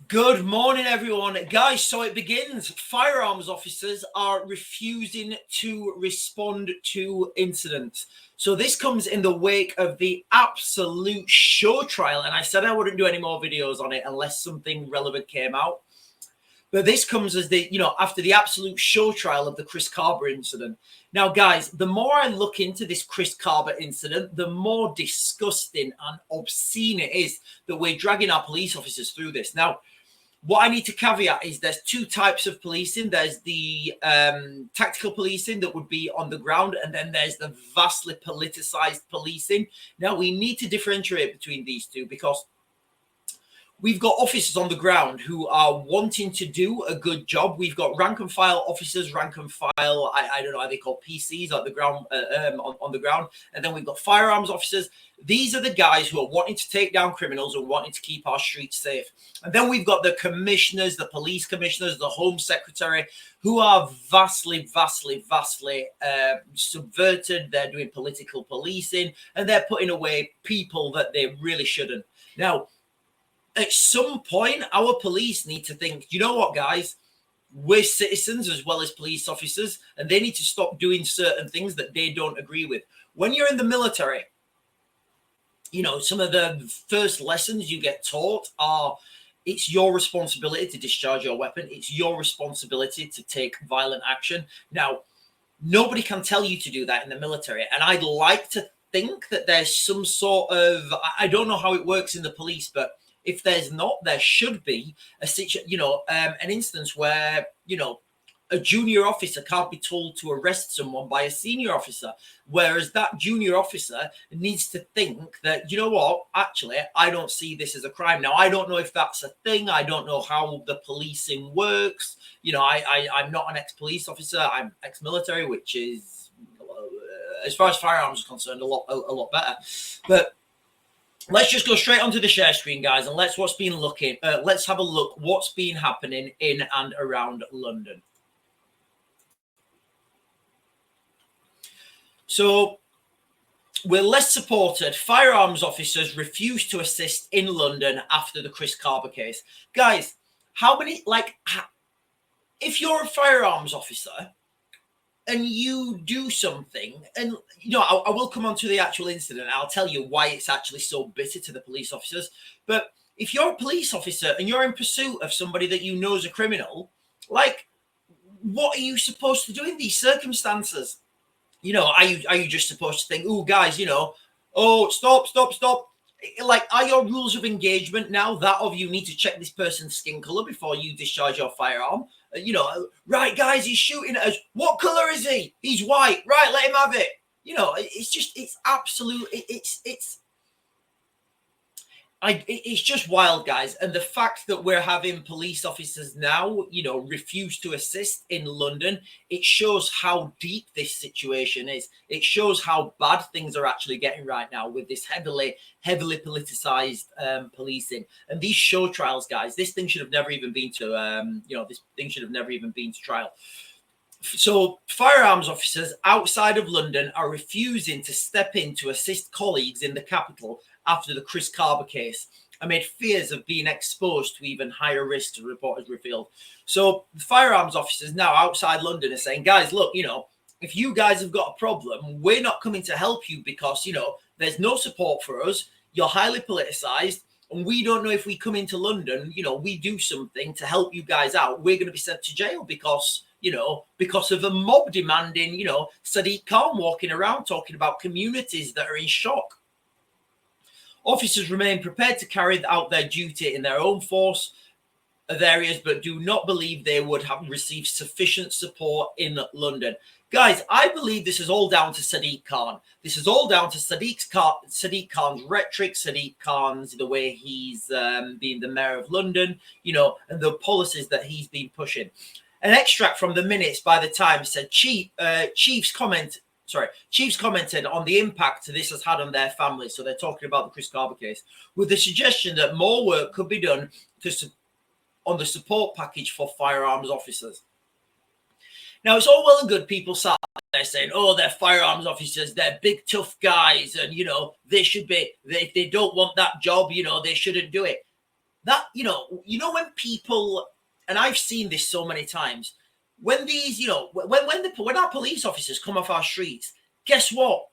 Good morning, everyone. Guys, so it begins. Firearms officers are refusing to respond to incidents. So this comes in the wake of the absolute show trial. And I said I wouldn't do any more videos on it unless something relevant came out. But this comes as after the absolute show trial of the Chris Carver incident. Now, guys, the more I look into this Chris Carver incident, the more disgusting and obscene it is that we're dragging our police officers through this. Now, what I need to caveat is there's two types of policing. There's the tactical policing that would be on the ground, and then there's the vastly politicized policing. Now, we need to differentiate between these two because we've got officers on the ground who are wanting to do a good job. We've got rank and file officers, rank and file, I don't know how they call PCs on the ground, on the ground. And then we've got firearms officers. These are the guys who are wanting to take down criminals and wanting to keep our streets safe. And then we've got the commissioners, the police commissioners, the home secretary, who are vastly subverted. They're doing political policing and they're putting away people that they really shouldn't. Now, at some point, our police need to think, you know what, guys? We're citizens as well as police officers, and they need to stop doing certain things that they don't agree with. When you're in the military, some of the first lessons you get taught are it's your responsibility to discharge your weapon. It's your responsibility to take violent action. Now, nobody can tell you to do that in the military. And I'd like to think that there's some sort of, I don't know how it works in the police, but if there's not, there should be an instance where, a junior officer can't be told to arrest someone by a senior officer, whereas that junior officer needs to think that, you know what, actually, I don't see this as a crime. Now, I don't know if that's a thing. I don't know how the policing works. I'm not an ex-police officer. I'm ex-military, which is, as far as firearms are concerned, a lot better. But let's just go straight onto the share screen, guys, and let's have a look what's been happening in and around London. So we're less supported. Firearms officers refuse to assist in London after the Chris Carver case. Guys, if you're a firearms officer and you do something, and I will come on to the actual incident. I'll tell you why it's actually so bitter to the police officers. But if you're a police officer and you're in pursuit of somebody that you know is a criminal, what are you supposed to do in these circumstances? Are you just supposed to think, oh, guys, oh, stop. Are your rules of engagement now that of you need to check this person's skin color before you discharge your firearm? Right, guys, he's shooting at us. What color is he? He's white. Right, let him have it. It's just wild, guys. And the fact that we're having police officers now, refuse to assist in London, it shows how deep this situation is. It shows how bad things are actually getting right now with this heavily politicized policing. And these show trials, guys, this thing should have never even been to, trial. So firearms officers outside of London are refusing to step in to assist colleagues in the capital after the Chris Carver case, amid fears of being exposed to even higher risks, reporters revealed. So the firearms officers now outside London are saying, guys, look, if you guys have got a problem, we're not coming to help you because, there's no support for us. You're highly politicized. And we don't know if we come into London, we do something to help you guys out, we're going to be sent to jail because of a mob demanding, Sadiq Khan walking around talking about communities that are in shock. Officers remain prepared to carry out their duty in their own force of areas, but do not believe they would have received sufficient support in London. Guys, I believe this is all down to Sadiq Khan. This is all down to Sadiq Khan's rhetoric, Sadiq Khan's, the way he's been the mayor of London, and the policies that he's been pushing. An extract from the minutes by the Times said Chiefs commented on the impact this has had on their families. So they're talking about the Chris Carver case, with the suggestion that more work could be done on the support package for firearms officers. Now, it's all well and good people sat there saying, oh, they're firearms officers, they're big, tough guys, and, they should be, if they don't want that job, they shouldn't do it. that, when people, and I've seen this so many times, when these, when our police officers come off our streets, guess what?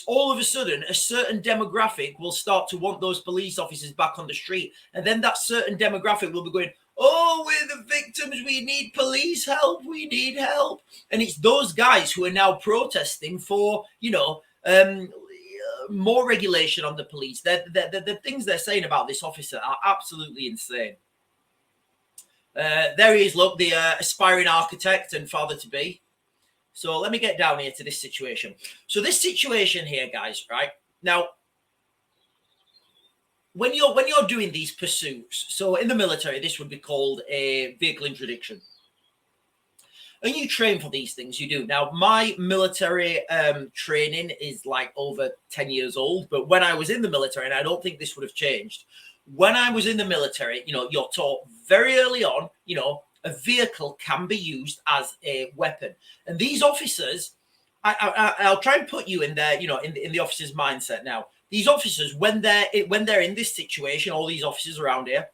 All of a sudden, a certain demographic will start to want those police officers back on the street. And then that certain demographic will be going, oh, we're the victims. We need police help. We need help. And it's those guys who are now protesting for, more regulation on the police. The things they're saying about this officer are absolutely insane. There he is, look, the aspiring architect and father-to-be. So let me get down here to this situation. So this situation here, guys, right? Now, when you're doing these pursuits, so in the military, this would be called a vehicle interdiction. And you train for these things, you do. Now, my military training is like over 10 years old. But when I was in the military, and I don't think this would have changed, when I was in the military, you're taught very early on, a vehicle can be used as a weapon. And these officers, I'll try and put you in there, in the officer's mindset now. These officers, when they're in this situation, all these officers around here,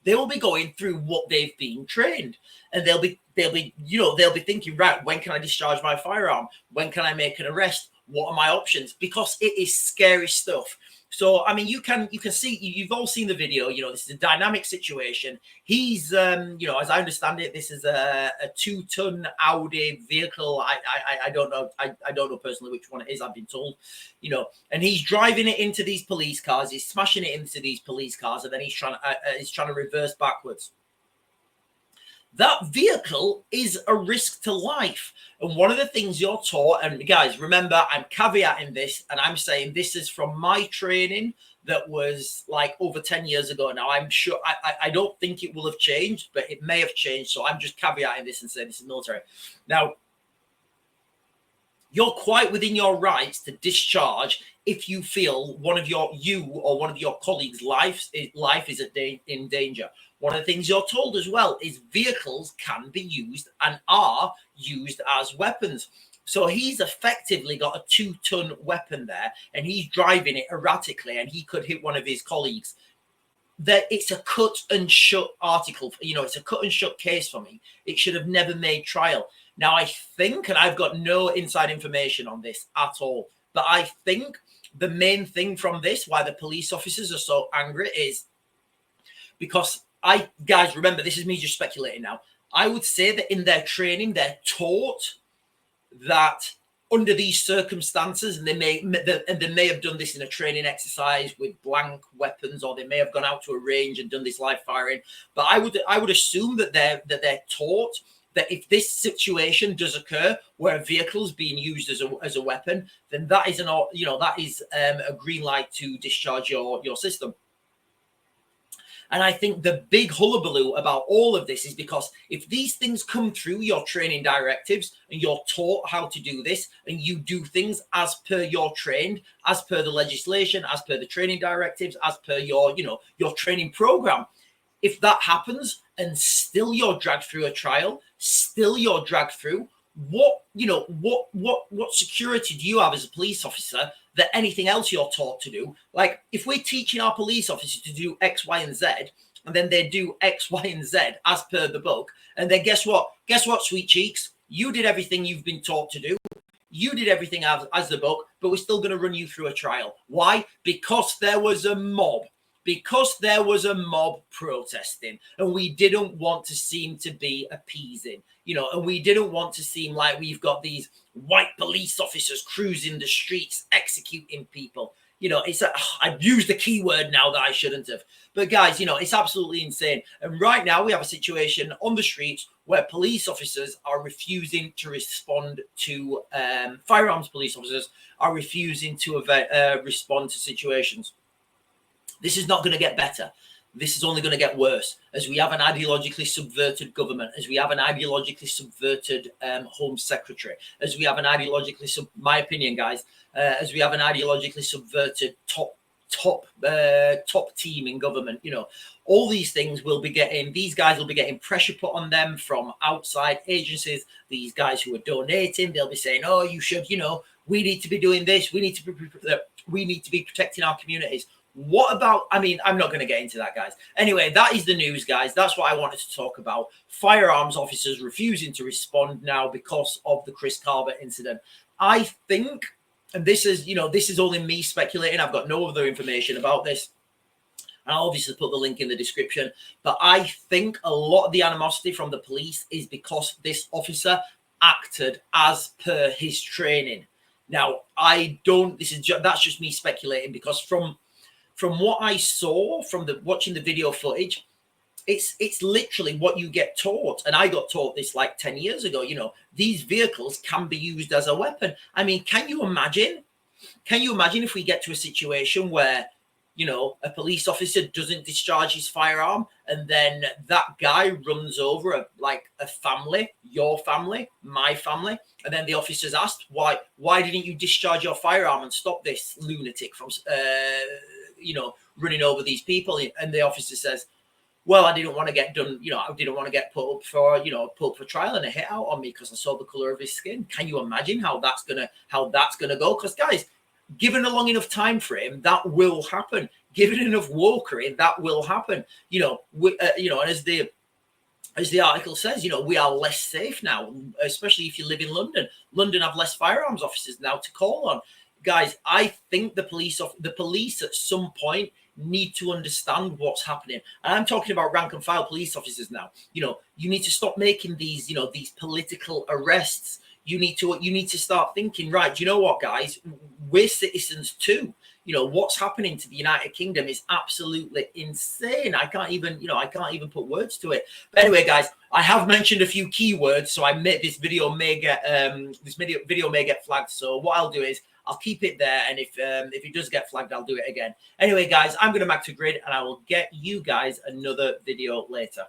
they will be going through what they've been trained, and they'll be thinking, right, when can I discharge my firearm? When can I make an arrest? What are my options? Because it is scary stuff. So, I mean, you can see, you've all seen the video, this is a dynamic situation. He's, as I understand it, this is a 2-ton Audi vehicle. I don't know. I don't know personally which one it is. I've been told, and he's driving it into these police cars. He's smashing it into these police cars, and then he's trying to reverse backwards. That vehicle is a risk to life. And one of the things you're taught, and guys, remember, I'm caveating this, and I'm saying this is from my training that was like over 10 years ago. Now, I'm sure, I don't think it will have changed, but it may have changed. So I'm just caveating this and saying this is military. Now, you're quite within your rights to discharge if you feel one of your colleagues' life is in danger. One of the things you're told as well is vehicles can be used and are used as weapons. So he's effectively got a 2-ton weapon there, and he's driving it erratically, and he could hit one of his colleagues. That it's a cut and shut article. It's a cut and shut case for me. It should have never made trial. Now, I think, and I've got no inside information on this at all, but I think the main thing from this, why the police officers are so angry, is because guys, remember, this is me just speculating now. I would say that in their training, they're taught that under these circumstances, and they may have done this in a training exercise with blank weapons, or they may have gone out to a range and done this live firing. But I would assume that they're taught that if this situation does occur where a vehicle is being used as a weapon, then that is a green light to discharge your system. And I think the big hullabaloo about all of this is because if these things come through your training directives and you're taught how to do this, and you do things as per you're trained, as per the legislation, as per the training directives, as per your training program, if that happens and still you're dragged through a trial, still you're dragged through, what security do you have as a police officer that anything else you're taught to do? Like, if we're teaching our police officers to do X, Y, and Z, and then they do X, Y, and Z as per the book, and then guess what, sweet cheeks? You did everything you've been taught to do. You did everything as the book, but we're still going to run you through a trial. Why? Because there was a mob. Because there was a mob protesting, and we didn't want to seem to be appeasing, and we didn't want to seem like we've got these white police officers cruising the streets, executing people. I've used the keyword now that I shouldn't have. But guys, it's absolutely insane. And right now we have a situation on the streets where police officers are refusing to respond to firearms. Police officers are refusing to respond to situations. This is not going to get better. This is only going to get worse as we have an ideologically subverted government, as we have an ideologically subverted Home Secretary, as we have an ideologically, my opinion, guys, as we have an ideologically subverted top team in government. All these things these guys will be getting pressure put on them from outside agencies. These guys who are donating, they'll be saying, oh, you should, we need to be doing this. We need to be protecting our communities. What about, I mean, I'm not going to get into that, guys. Anyway, that is the news, guys. That's what I wanted to talk about. Firearms officers refusing to respond now because of the Chris Carver incident. I think, and this is, this is only me speculating. I've got no other information about this. I'll obviously put the link in the description. But I think a lot of the animosity from the police is because this officer acted as per his training. Now, that's just me speculating, because from what I saw from watching the video footage, it's literally what you get taught. And I got taught this like 10 years ago. These vehicles can be used as a weapon. I mean, can you imagine if we get to a situation where, a police officer doesn't discharge his firearm, and then that guy runs over a family, your family, my family, and then the officer's asked, why didn't you discharge your firearm and stop this lunatic from running over these people? And the officer says, well, I didn't want to get done, I didn't want to get put up for trial and a hit out on me because I saw the color of his skin. Can you imagine how that's gonna go? Because, guys, given a long enough time frame, that will happen. Given enough wokery, that will happen. And as the article says, we are less safe now, especially if you live in London. London have less firearms officers now to call on. Guys, I think the police at some point need to understand what's happening. And I'm talking about rank and file police officers now. You need to stop making these, these political arrests. You need to start thinking, right, do you know what, guys? We're citizens too. What's happening to the United Kingdom is absolutely insane. I can't even put words to it. But anyway, guys, I have mentioned a few keywords, so this video may get flagged. So what I'll do is I'll keep it there, and if it does get flagged, I'll do it again. Anyway, guys, I'm going to back to grid, and I will get you guys another video later.